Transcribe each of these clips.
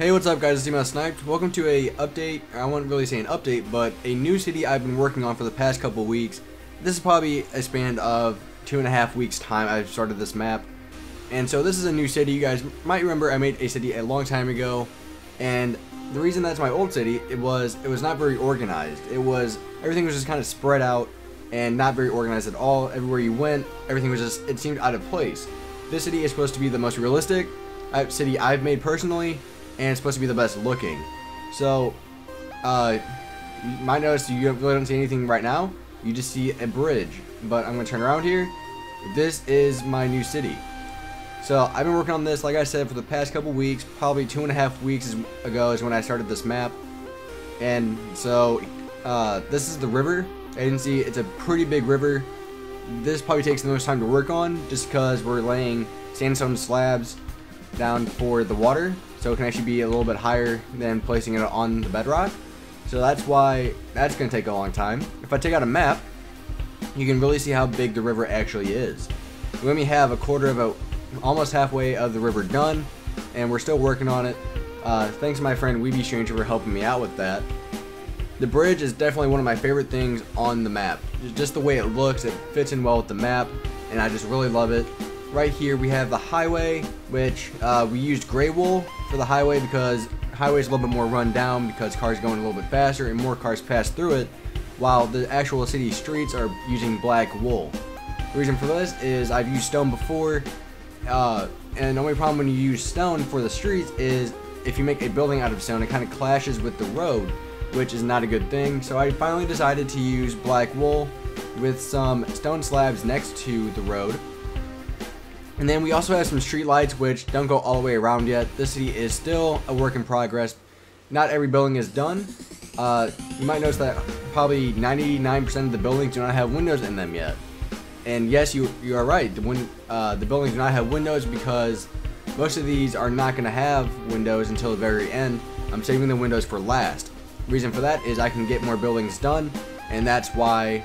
Hey, what's up guys, it's SNipEz. Welcome to a update. I wouldn't really say an update, but a new city I've been working on for the past couple weeks. This is probably a span of 2.5 weeks time I've started this map. And so this is a new city. You guys might remember I made a city a long time ago, and the reason that's my old city, it was not very organized. Everything was just kind of spread out and not very organized at all. Everywhere you went, everything was just, it seemed out of place. This city is supposed to be the most realistic city I've made personally, and it's supposed to be the best looking. So, you might notice you really don't see anything right now. You just see a bridge. But I'm going to turn around here. This is my new city. So, I've been working on this, like I said, for the past couple weeks. Probably 2.5 weeks ago is when I started this map. And so, this is the river. As you can see, it's a pretty big river. This probably takes the most time to work on, just because we're laying sandstone slabs down for the water, so it can actually be a little bit higher than placing it on the bedrock. So that's why that's going to take a long time. If I take out a map, you can really see how big the river actually is. We only have a quarter of almost halfway of the river done, and we're still working on it. Thanks to my friend Weeby Stranger for helping me out with that. The bridge is definitely one of my favorite things on the map. Just the way it looks, it fits in well with the map, and I just really love it. Right here we have the highway, which we used gray wool for the highway because highway is a little bit more run down because cars going a little bit faster and more cars pass through it, while the actual city streets are using black wool. The reason for this is I've used stone before, and the only problem when you use stone for the streets is if you make a building out of stone, it kind of clashes with the road, which is not a good thing. So I finally decided to use black wool with some stone slabs next to the road. And then we also have some street lights which don't go all the way around yet. This city is still a work in progress. Not every building is done. You might notice that probably 99% of the buildings do not have windows in them yet. And yes, you are right. The buildings do not have windows because most of these are not going to have windows until the very end. I'm saving the windows for last. The reason for that is I can get more buildings done, and that's why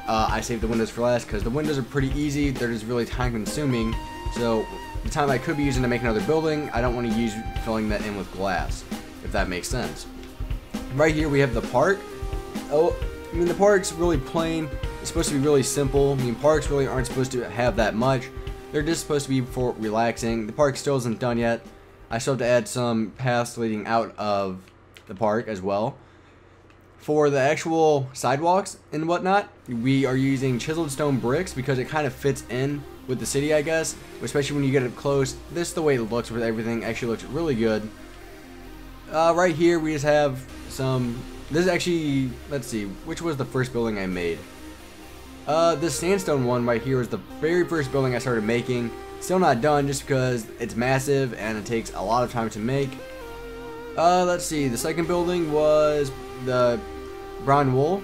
I save the windows for last, because the windows are pretty easy. They're just really time consuming, so the time I could be using to make another building, I don't want to use filling that in with glass, if that makes sense. Right here we have the park. The park's really plain. It's supposed to be really simple. Parks really aren't supposed to have that much. They're just supposed to be for relaxing. The park still isn't done yet. I still have to add some paths leading out of the park as well. For the actual sidewalks and whatnot, we are using chiseled stone bricks because it kind of fits in with the city, I guess, especially when you get up close. This, the way it looks with everything, actually looks really good. Right here we just have some, this is actually, let's see, which was the first building I made? This sandstone one right here was the very first building I started making. Still not done just because it's massive and it takes a lot of time to make. Let's see, the second building was the brown wool,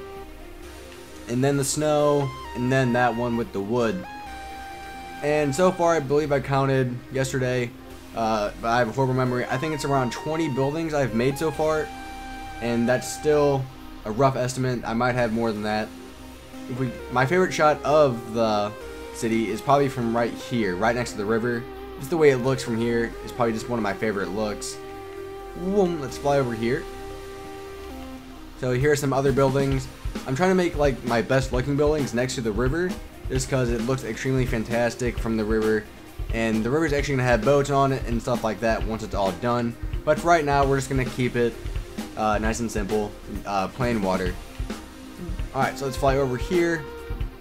and then the snow, and then that one with the wood. And so far, I believe I counted yesterday, but I have a horrible memory. I think it's around 20 buildings I've made so far, and that's still a rough estimate. I might have more than that. My favorite shot of the city is probably from right here, right next to the river. Just the way it looks from here is probably just one of my favorite looks. Let's fly over here. So here are some other buildings. I'm trying to make like my best looking buildings next to the river, just because it looks extremely fantastic from the river, and the river is actually going to have boats on it and stuff like that once it's all done. But for right now, we're just going to keep it nice and simple, plain water. Alright, so let's fly over here.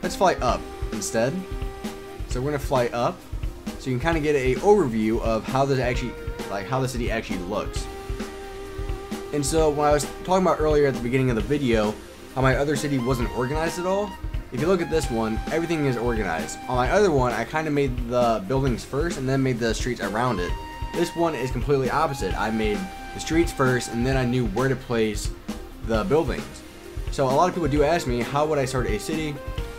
Let's fly up instead. So we're going to fly up so you can kind of get an overview of how this actually, how the city actually looks. And so when I was talking about earlier at the beginning of the video how my other city wasn't organized at all, if you look at this one, everything is organized. On my other one, I kind of made the buildings first and then made the streets around it. This one is completely opposite. I made the streets first and then I knew where to place the buildings. So a lot of people do ask me, how would I start a city?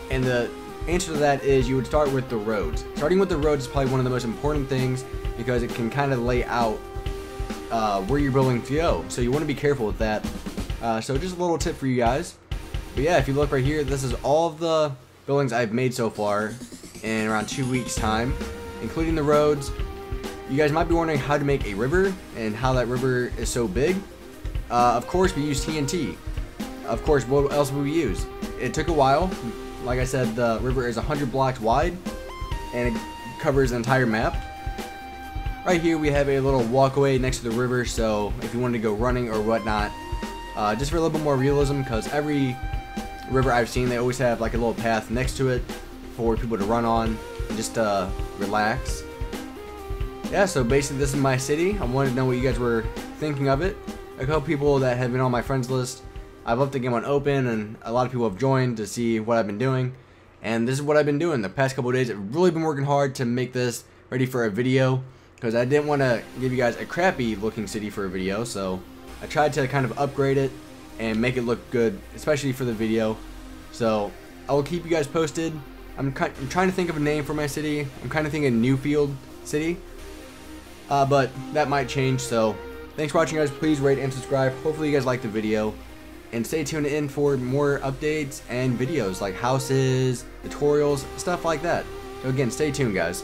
And the answer to that is you would start with the roads. Starting with the roads is probably one of the most important things because it can kind of lay out where you're building to go, so you want to be careful with that. So just a little tip for you guys. But yeah, if you look right here, this is all of the buildings I've made so far in around 2 weeks time, including the roads. You guys might be wondering how to make a river and how that river is so big. Of course, we use TNT. Of course, what else would we use? It took a while. Like I said, the river is 100 blocks wide, and it covers the entire map. Right here, we have a little walkway next to the river, so if you wanted to go running or whatnot, just for a little bit more realism, because every river I've seen, they always have like a little path next to it for people to run on and just relax. Yeah, so basically this is my city. I wanted to know what you guys were thinking of it. A couple people that have been on my friends list, I've left the game on open, and a lot of people have joined to see what I've been doing. And this is what I've been doing the past couple of days. I've really been working hard to make this ready for a video, because I didn't want to give you guys a crappy looking city for a video, so I tried to kind of upgrade it and make it look good, especially for the video. So I will keep you guys posted. I'm trying to think of a name for my city. I'm kind of thinking Newfield City, but that might change. So thanks for watching, guys. Please rate and subscribe. Hopefully you guys liked the video, and stay tuned in for more updates and videos like houses, tutorials, stuff like that. So again, stay tuned, guys.